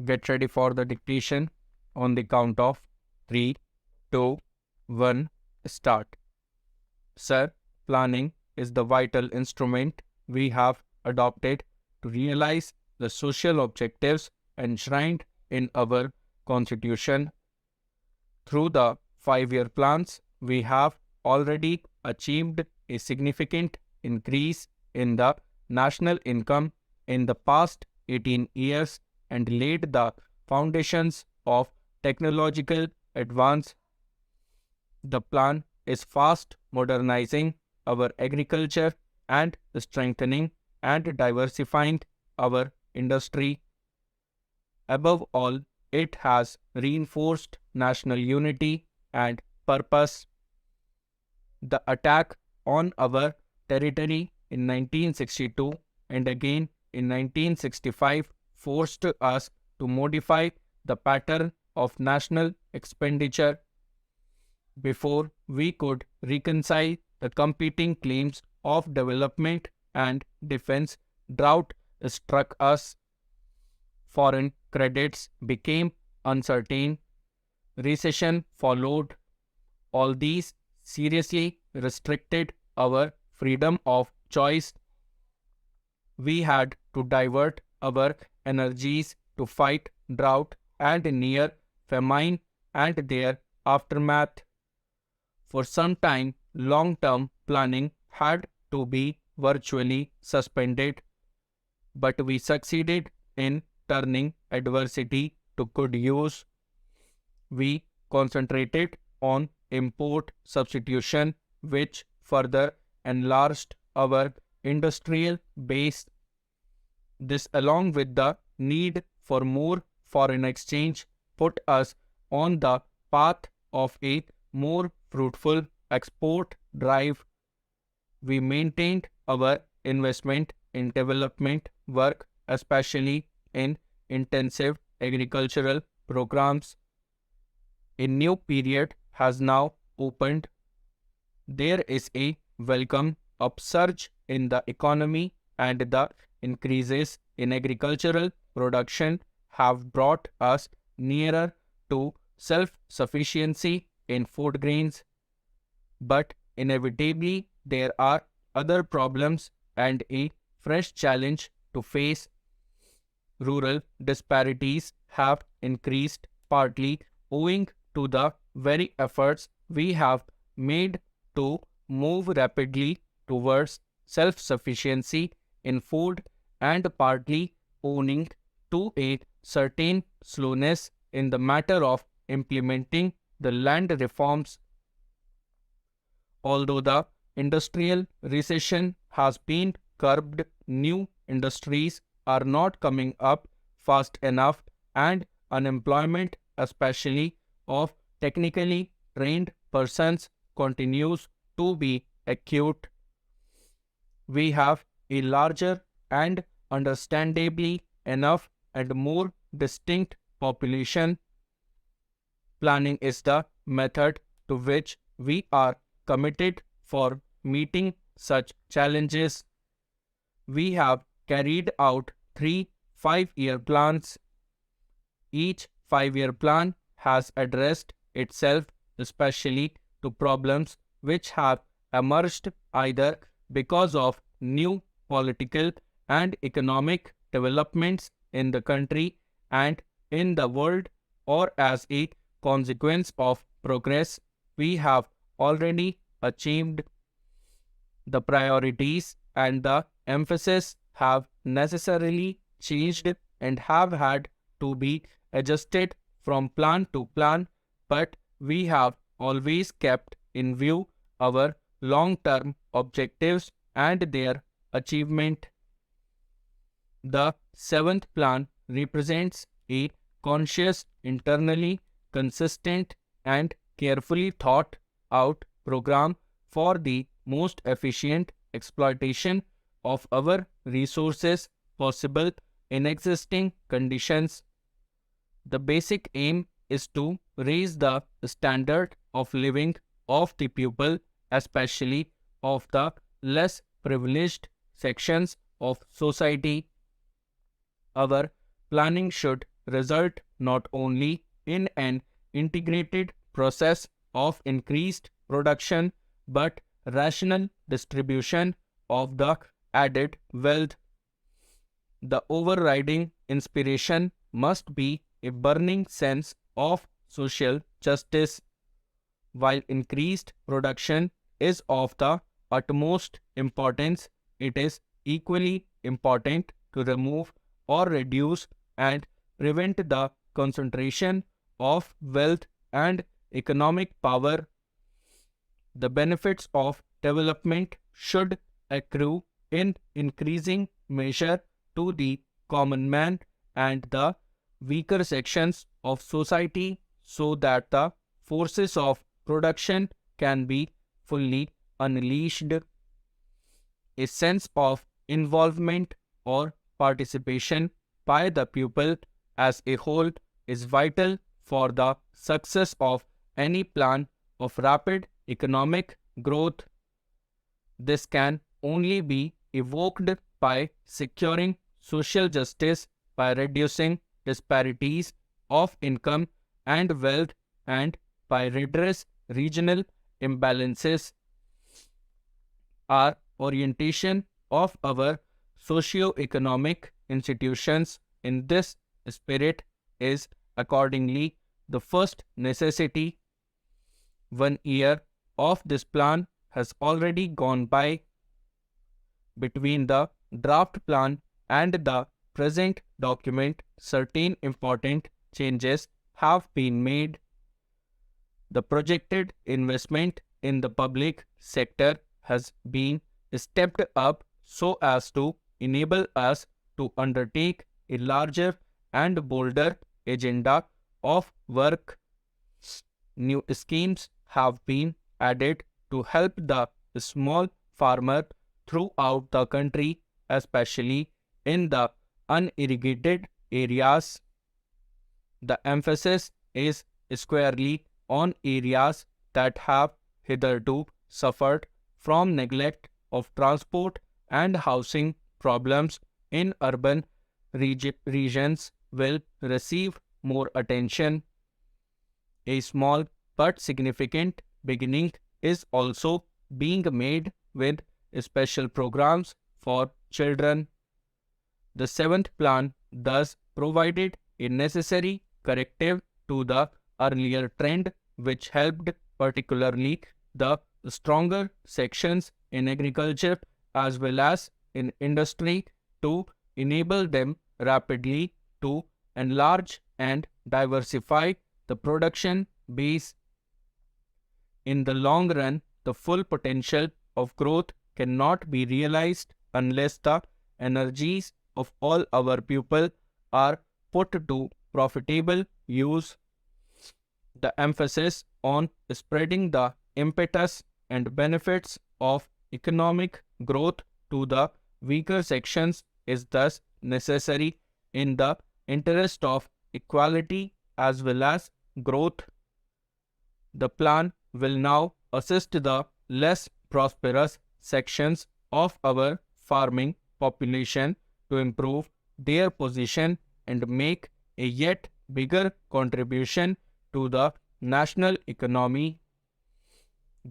Get ready for the dictation on the count of 3, 2, 1, start. Sir, planning is the vital instrument we have adopted to realize the social objectives enshrined in our Constitution. Through the 5-year plans, we have already achieved a significant increase in the national income in the past 18 years and laid the foundations of technological advance. The plan is fast modernizing our agriculture and strengthening and diversifying our industry. Above all, it has reinforced national unity and purpose. The attack on our territory in 1962 and again in 1965 forced us to modify the pattern of national expenditure. Before we could reconcile the competing claims of development and defense, drought struck us. Foreign credits became uncertain. Recession followed. All these seriously restricted our freedom of choice. We had to divert our energies to fight drought and near famine and their aftermath. For some time, long-term planning had to be virtually suspended, but we succeeded in turning adversity to good use. We concentrated on import substitution, which further enlarged our industrial base. This, along with the need for more foreign exchange, put us on the path of a more fruitful export drive. We maintained our investment in development work, especially in intensive agricultural programs. A new period has now opened. There is a welcome upsurge in the economy, and the increases in agricultural production have brought us nearer to self-sufficiency in food grains. But inevitably, there are other problems and a fresh challenge to face. Rural disparities have increased, partly owing to the very efforts we have made to move rapidly towards self-sufficiency in food, and partly owing to a certain slowness in the matter of implementing the land reforms. Although the industrial recession has been curbed, new industries are not coming up fast enough, and unemployment, especially of technically trained persons, continues to be acute. We have a larger and understandably enough and more distinct population. Planning is the method to which we are committed for meeting such challenges. We have carried out 3 5-year plans. Each 5-year plan has addressed itself especially to problems which have emerged either because of new political and economic developments in the country and in the world, or as a consequence of progress we have already achieved. The priorities and the emphasis have necessarily changed and have had to be adjusted from plan to plan, but we have always kept in view our long-term objectives and their achievement. The 7th plan represents a conscious, internally consistent, and carefully thought out program for the most efficient exploitation of our resources possible in existing conditions. The basic aim is to raise the standard of living of the people, especially of the less privileged sections of society. Our planning should result not only in an integrated process of increased production but rational distribution of the added wealth. The overriding inspiration must be a burning sense of social justice. While increased production is of the utmost importance, it is equally important to remove or reduce and prevent the concentration of wealth and economic power. The benefits of development should accrue in increasing measure to the common man and the weaker sections of society so that the forces of production can be fully unleashed. A sense of involvement or participation by the pupil as a whole is vital for the success of any plan of rapid economic growth. This can only be evoked by securing social justice by reducing disparities of income and wealth and by redress regional imbalances. Our orientation of our socio-economic institutions in this spirit is accordingly the first necessity. 1 year of this plan has already gone by. Between the draft plan and the present document, certain important changes have been made. The projected investment in the public sector has been stepped up so as to enable us to undertake a larger and bolder agenda of work. New schemes have been added to help the small farmer throughout the country, especially in the unirrigated areas. The emphasis is squarely on areas that have hitherto suffered from neglect of transport and housing problems in urban regions will receive more attention. A small but significant beginning is also being made with special programs for children. The seventh plan thus provided a necessary corrective to the earlier trend, which helped particularly the stronger sections in agriculture as well as in industry to enable them rapidly to enlarge and diversify the production base. In the long run, the full potential of growth cannot be realized unless the energies of all our people are put to profitable use. The emphasis on spreading the impetus and benefits of economic growth to the weaker sections is thus necessary in the interest of equality as well as growth. The plan will now assist the less prosperous sections of our farming population to improve their position and make a yet bigger contribution to the national economy.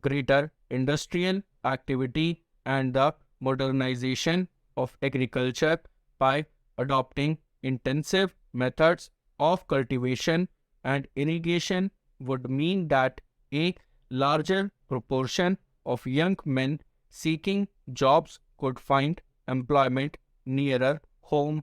Greater industrial activity and the modernization of agriculture by adopting intensive methods of cultivation and irrigation would mean that a larger proportion of young men seeking jobs could find employment nearer home.